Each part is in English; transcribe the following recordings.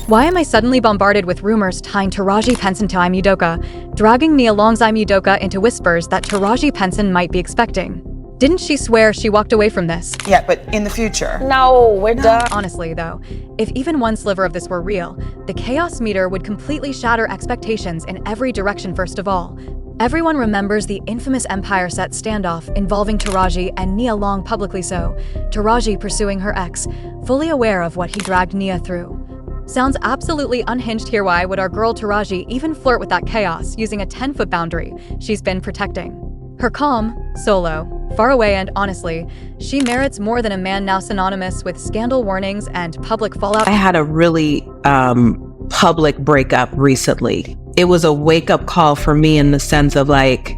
Why am I suddenly bombarded with rumors tying Taraji Henson to Ime Udoka, dragging me along Ime Udoka into whispers that Taraji Henson might be expecting? Didn't she swear she walked away from this? Yeah, but in the future. No, we're done. Honestly, though, if even one sliver of this were real, the chaos meter would completely shatter expectations in every direction. First of all, everyone remembers the infamous Empire set standoff involving Taraji and Nia Long, publicly so. Taraji pursuing her ex, fully aware of what he dragged Nia through. Sounds absolutely unhinged here. Why would our girl Taraji even flirt with that chaos using a 10-foot boundary she's been protecting? Her calm, solo, far away, and honestly, she merits more than a man now synonymous with scandal warnings and public fallout. I had a really public breakup recently. It was a wake-up call for me in the sense of like,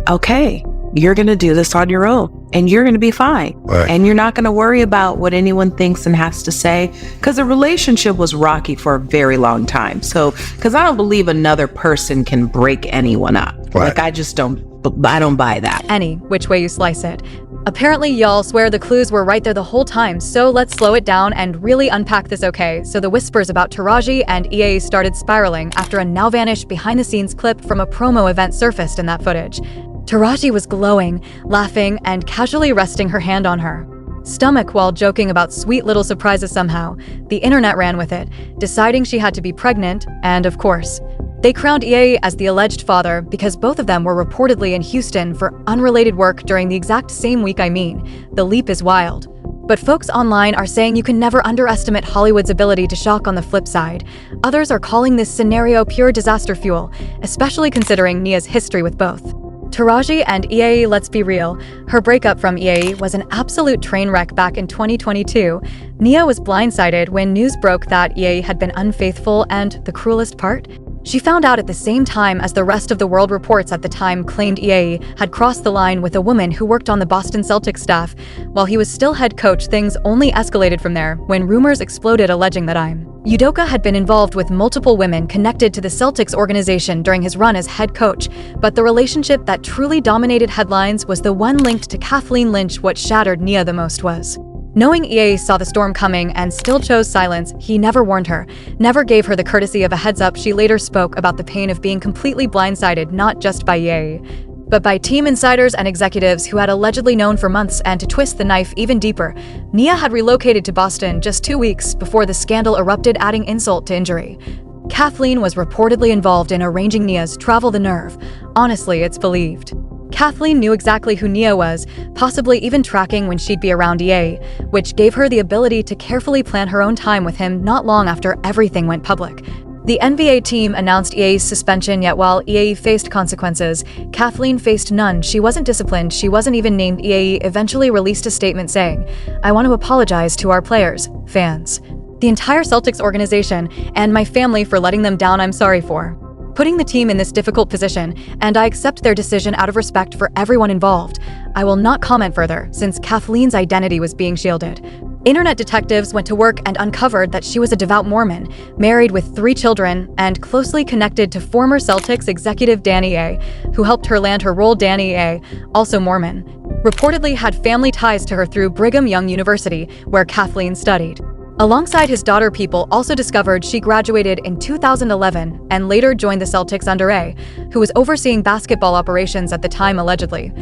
okay, you're gonna do this on your own and you're gonna be fine. Right. And you're not gonna worry about what anyone thinks and has to say, because the relationship was rocky for a very long time. So, because I don't believe another person can break anyone up. Right. Like, I don't buy that. Any which way you slice it. Apparently, y'all swear the clues were right there the whole time, so let's slow it down and really unpack this, okay? So the whispers about Taraji and EA started spiraling after a now-vanished behind-the-scenes clip from a promo event surfaced in that footage. Taraji was glowing, laughing, and casually resting her hand on her stomach while joking about sweet little surprises. Somehow, the internet ran with it, deciding she had to be pregnant, and of course, they crowned EA as the alleged father because both of them were reportedly in Houston for unrelated work during the exact same week. I mean, the leap is wild. But folks online are saying you can never underestimate Hollywood's ability to shock on the flip side. Others are calling this scenario pure disaster fuel, especially considering Nia's history with both. Taraji and EA, let's be real, her breakup from EA was an absolute train wreck back in 2022. Nia was blindsided when news broke that EA had been unfaithful, and the cruelest part? She found out at the same time as the rest of the world. Reports at the time claimed EA had crossed the line with a woman who worked on the Boston Celtics staff. While he was still head coach, things only escalated from there when rumors exploded alleging that Ime Udoka had been involved with multiple women connected to the Celtics organization during his run as head coach. But the relationship that truly dominated headlines was the one linked to Kathleen Lynch. What shattered Nia the most was knowing EA saw the storm coming and still chose silence. He never warned her, never gave her the courtesy of a heads up. She later spoke about the pain of being completely blindsided, not just by EA, but by team insiders and executives who had allegedly known for months. And to twist the knife even deeper, Nia had relocated to Boston just 2 weeks before the scandal erupted, adding insult to injury. Kathleen was reportedly involved in arranging Nia's travel. The nerve. Honestly, it's believed Kathleen knew exactly who Nia was, possibly even tracking when she'd be around EA, which gave her the ability to carefully plan her own time with him not long after everything went public. The NBA team announced EA's suspension, yet while EA faced consequences, Kathleen faced none. She wasn't disciplined, she wasn't even named. EA eventually released a statement saying, "I want to apologize to our players, fans, the entire Celtics organization, and my family for letting them down. I'm sorry for putting the team in this difficult position, and I accept their decision out of respect for everyone involved. I will not comment further, since Kathleen's identity was being shielded." Internet detectives went to work and uncovered that she was a devout Mormon, married with 3 children, and closely connected to former Celtics executive Danny A., who helped her land her role. Danny A., also Mormon, reportedly had family ties to her through Brigham Young University, where Kathleen studied. Alongside his daughter, people also discovered she graduated in 2011 and later joined the Celtics under A., who was overseeing basketball operations at the time. Allegedly,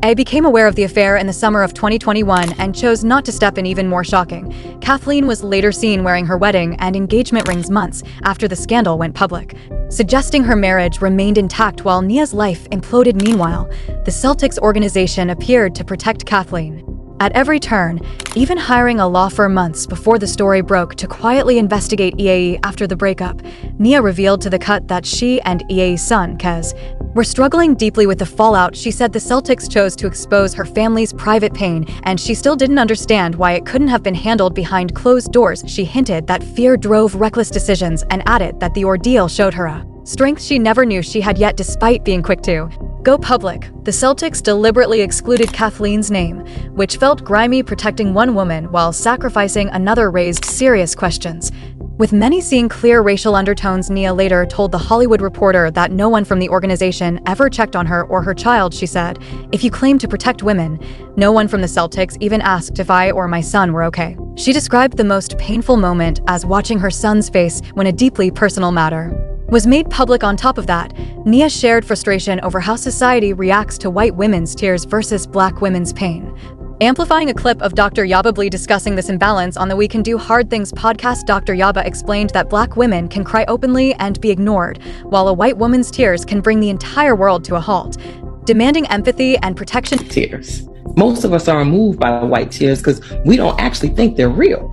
A became aware of the affair in the summer of 2021 and chose not to step in. Even more shocking, Kathleen was later seen wearing her wedding and engagement rings months after the scandal went public, suggesting her marriage remained intact while Nia's life imploded. Meanwhile, the Celtics organization appeared to protect Kathleen at every turn, even hiring a law firm months before the story broke to quietly investigate EA. After the breakup, Nia revealed to The Cut that she and EA's son, Kez, were struggling deeply with the fallout. She said the Celtics chose to expose her family's private pain, and she still didn't understand why it couldn't have been handled behind closed doors. She hinted that fear drove reckless decisions and added that the ordeal showed her a strength she never knew she had yet. Despite being quick to go public, the Celtics deliberately excluded Kathleen's name, which felt grimy. Protecting one woman while sacrificing another raised serious questions. With many seeing clear racial undertones, Nia later told The Hollywood Reporter that no one from the organization ever checked on her or her child. She said, "If you claim to protect women, no one from the Celtics even asked if I or my son were okay." She described the most painful moment as watching her son's face when a deeply personal matter was made public. On top of that, Nia shared frustration over how society reacts to white women's tears versus black women's pain. Amplifying a clip of Dr. Yaba Blee discussing this imbalance on the We Can Do Hard Things podcast, Dr. Yaba explained that black women can cry openly and be ignored, while a white woman's tears can bring the entire world to a halt, demanding empathy and protection. Tears. Most of us are moved by white tears because we don't actually think they're real.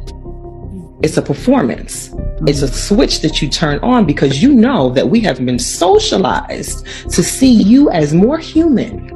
It's a performance. It's a switch that you turn on because you know that we have been socialized to see you as more human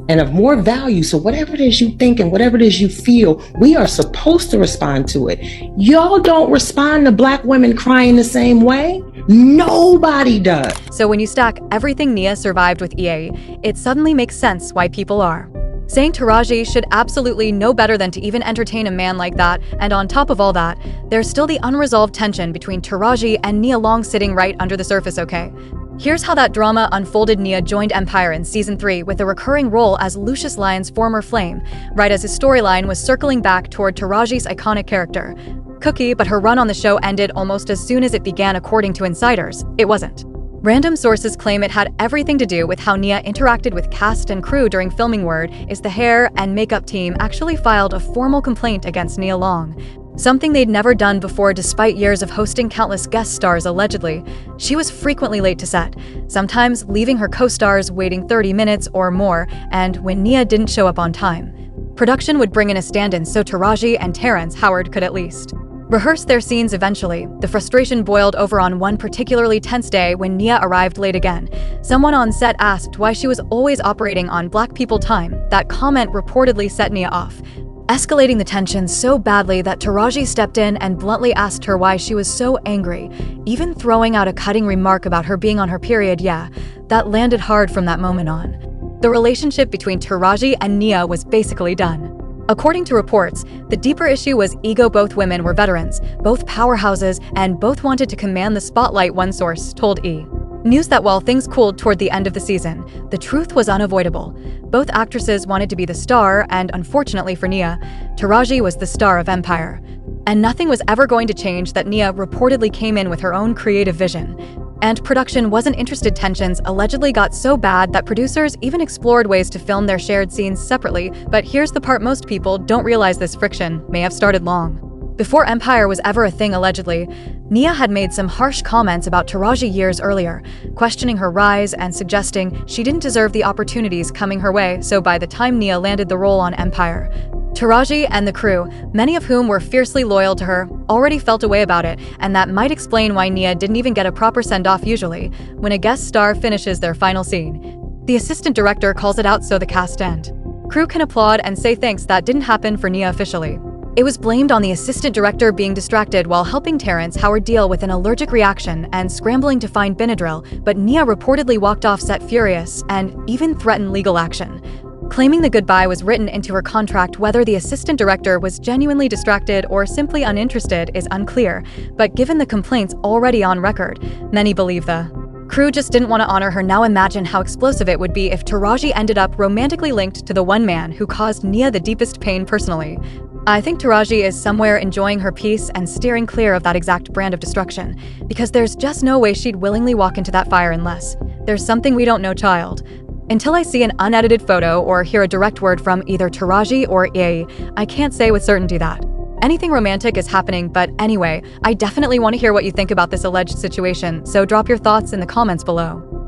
and of more value. So whatever it is you think and whatever it is you feel, we are supposed to respond to it. Y'all don't respond to black women crying the same way. Nobody does. So when you stack everything Nia survived with EA, it suddenly makes sense why people are saying Taraji should absolutely know better than to even entertain a man like that. And on top of all that, there's still the unresolved tension between Taraji and Nia Long sitting right under the surface, okay? Here's how that drama unfolded. Nia joined Empire in Season 3 with a recurring role as Lucius Lyon's former flame, right as his storyline was circling back toward Taraji's iconic character, Cookie, but her run on the show ended almost as soon as it began. According to insiders, it wasn't. Random sources claim it had everything to do with how Nia interacted with cast and crew during filming. Word is the hair and makeup team actually filed a formal complaint against Nia Long, something they'd never done before. Despite years of hosting countless guest stars, allegedly, she was frequently late to set, sometimes leaving her co-stars waiting 30 minutes or more, and when Nia didn't show up on time, production would bring in a stand-in so Taraji and Terrence Howard could at least rehearse their scenes. Eventually, the frustration boiled over on one particularly tense day when Nia arrived late again. Someone on set asked why she was always operating on black people time. That comment reportedly set Nia off, escalating the tension so badly that Taraji stepped in and bluntly asked her why she was so angry, even throwing out a cutting remark about her being on her period. Yeah, that landed hard. From that moment on, the relationship between Taraji and Nia was basically done. According to reports, the deeper issue was ego. Both women were veterans, both powerhouses, and both wanted to command the spotlight, one source told E! News that while things cooled toward the end of the season, the truth was unavoidable. Both actresses wanted to be the star, and unfortunately for Nia, Taraji was the star of Empire. And nothing was ever going to change that. Nia reportedly came in with her own creative vision, and production wasn't interested. Tensions allegedly got so bad that producers even explored ways to film their shared scenes separately. But here's the part most people don't realize: this friction may have started long before Empire was ever a thing. Allegedly, Nia had made some harsh comments about Taraji years earlier, questioning her rise and suggesting she didn't deserve the opportunities coming her way. So by the time Nia landed the role on Empire, Taraji and the crew, many of whom were fiercely loyal to her, already felt a way about it, and that might explain why Nia didn't even get a proper send-off. Usually, when a guest star finishes their final scene, the assistant director calls it out so the cast and crew can applaud and say thanks. That didn't happen for Nia officially. It was blamed on the assistant director being distracted while helping Terrence Howard deal with an allergic reaction and scrambling to find Benadryl, but Nia reportedly walked off set furious and even threatened legal action, claiming the goodbye was written into her contract. Whether the assistant director was genuinely distracted or simply uninterested is unclear, but given the complaints already on record, many believe the crew just didn't want to honor her. Now imagine how explosive it would be if Taraji ended up romantically linked to the one man who caused Nia the deepest pain personally. I think Taraji is somewhere enjoying her peace and steering clear of that exact brand of destruction, because there's just no way she'd willingly walk into that fire unless there's something we don't know, child. Until I see an unedited photo or hear a direct word from either Taraji or EA, I can't say with certainty that anything romantic is happening. But anyway, I definitely want to hear what you think about this alleged situation, so drop your thoughts in the comments below.